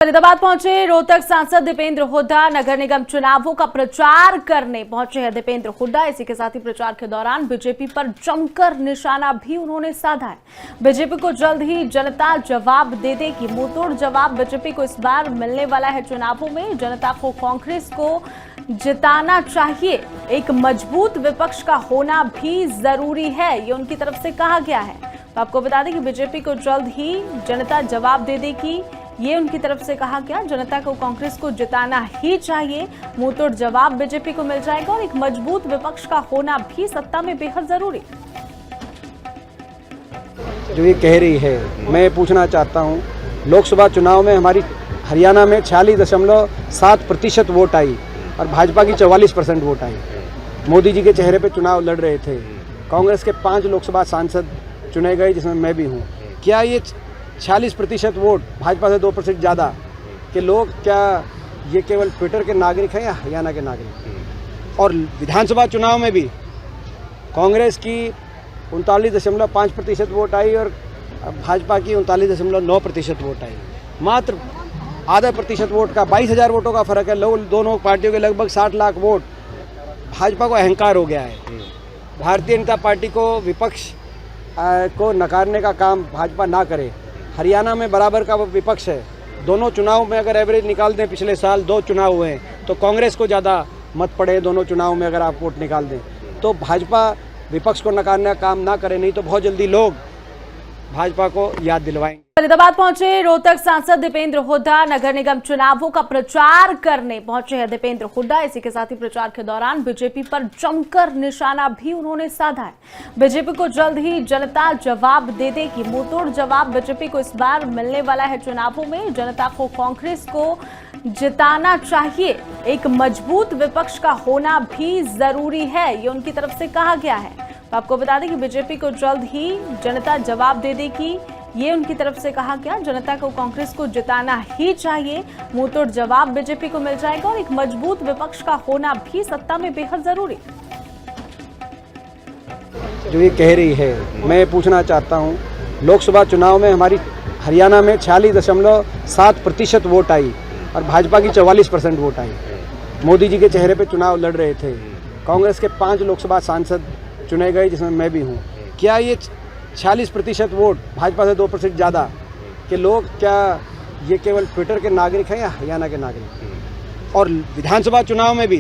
फरीदाबाद पहुंचे रोहतक सांसद दीपेंद्र हुड्डा नगर निगम चुनावों का प्रचार करने पहुंचे हैं दीपेंद्र हुड्डा। इसी के साथ ही प्रचार के दौरान बीजेपी पर जमकर निशाना भी उन्होंने साधा है। बीजेपी को जल्द ही जनता जवाब दे देगी। मुंहतोड़ जवाब बीजेपी को इस बार मिलने वाला है। चुनावों में जनता को कांग्रेस को जिताना चाहिए। एक मजबूत विपक्ष का होना भी जरूरी है, ये उनकी तरफ से कहा गया है। तो आपको बता दें कि बीजेपी को जल्द ही जनता जवाब दे देगी, ये उनकी तरफ से कहा गया। जनता को कांग्रेस को जिताना ही चाहिए। मुंहतोड़ जवाब बीजेपी को मिल जाएगा और एक मजबूत विपक्ष का होना भी सत्ता में बेहद जरूरी। जो ये कह रही है, मैं पूछना चाहता हूँ, लोकसभा चुनाव में हमारी हरियाणा में 46.7% वोट आई और भाजपा की 44% वोट आई। मोदी जी के चेहरे पे चुनाव लड़ रहे थे। कांग्रेस के 5 लोकसभा सांसद चुने गए, जिसमें मैं भी हूँ। क्या ये 46% वोट भाजपा से 2% ज़्यादा के लोग, क्या ये केवल ट्विटर के नागरिक हैं या हरियाणा के नागरिक? और विधानसभा चुनाव में भी कांग्रेस की 39.5% वोट आई और भाजपा की 39.9% वोट आई। मात्र आधा प्रतिशत वोट का 22,000 वोटों का फर्क है। दोनों पार्टियों के लगभग 60 लाख वोट। भाजपा को अहंकार हो गया है। भारतीय जनता पार्टी को विपक्ष को नकारने का काम भाजपा ना करे। हरियाणा में बराबर का विपक्ष है। दोनों चुनाव में अगर एवरेज निकाल दें, पिछले साल 2 चुनाव हुए हैं, तो कांग्रेस को ज़्यादा मत पड़े दोनों चुनाव में अगर आप वोट निकाल दें। तो भाजपा विपक्ष को नकारने का काम ना करे, नहीं तो बहुत जल्दी लोग भाजपा को याद दिलवाएंगे। फरीदाबाद पहुंचे रोहतक सांसद दीपेंद्र हुड्डा नगर निगम चुनावों का प्रचार करने पहुंचे हैं दीपेंद्र हुड्डा। इसी के साथ ही प्रचार के दौरान बीजेपी पर जमकर निशाना भी उन्होंने साधा है। बीजेपी को जल्द ही जनता जवाब दे देगी। मुंहतोड़ जवाब बीजेपी को इस बार मिलने वाला है। चुनावों में जनता को कांग्रेस को जिताना चाहिए। एक मजबूत विपक्ष का होना भी जरूरी है, ये उनकी तरफ से कहा गया है। तो आपको बता दें कि बीजेपी को जल्द ही जनता जवाब दे देगी, ये उनकी तरफ से कहा गया। जनता को कांग्रेस को जिताना ही चाहिए। मुंहतोड़ जवाब बीजेपी को मिल जाएगा और एक मजबूत विपक्ष का होना भी सत्ता में बेहद जरूरी। जो ये कह रही है, मैं पूछना चाहता हूँ, लोकसभा चुनाव में हमारी हरियाणा में 46.7% वोट आई और भाजपा की 44% वोट आई। मोदी जी के चेहरे पे चुनाव लड़ रहे थे। कांग्रेस के 5 लोकसभा सांसद चुने गए, जिसमें मैं भी हूँ। क्या ये 46% वोट भाजपा से 2% ज़्यादा के लोग, क्या ये केवल ट्विटर के नागरिक हैं या हरियाणा के नागरिक? और विधानसभा चुनाव में भी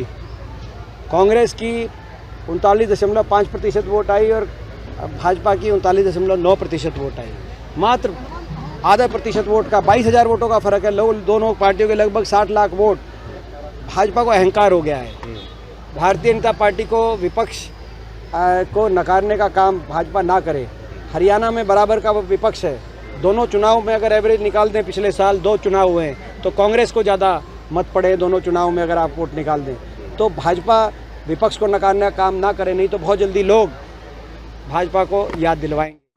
कांग्रेस की 39.5% वोट आई और भाजपा की 39.9% वोट आई। मात्र आधा प्रतिशत वोट का 22,000 वोटों का फर्क है। दोनों पार्टियों के लगभग 60 लाख वोट। भाजपा को अहंकार हो गया है। भारतीय जनता पार्टी को विपक्ष को नकारने का काम भाजपा ना करे। हरियाणा में बराबर का विपक्ष है। दोनों चुनाव में अगर एवरेज निकाल दें, पिछले साल 2 चुनाव हुए हैं, तो कांग्रेस को ज़्यादा मत पड़े दोनों चुनाव में अगर आप वोट निकाल दें। तो भाजपा विपक्ष को नकारने का काम ना करे, नहीं तो बहुत जल्दी लोग भाजपा को याद दिलवाएंगे।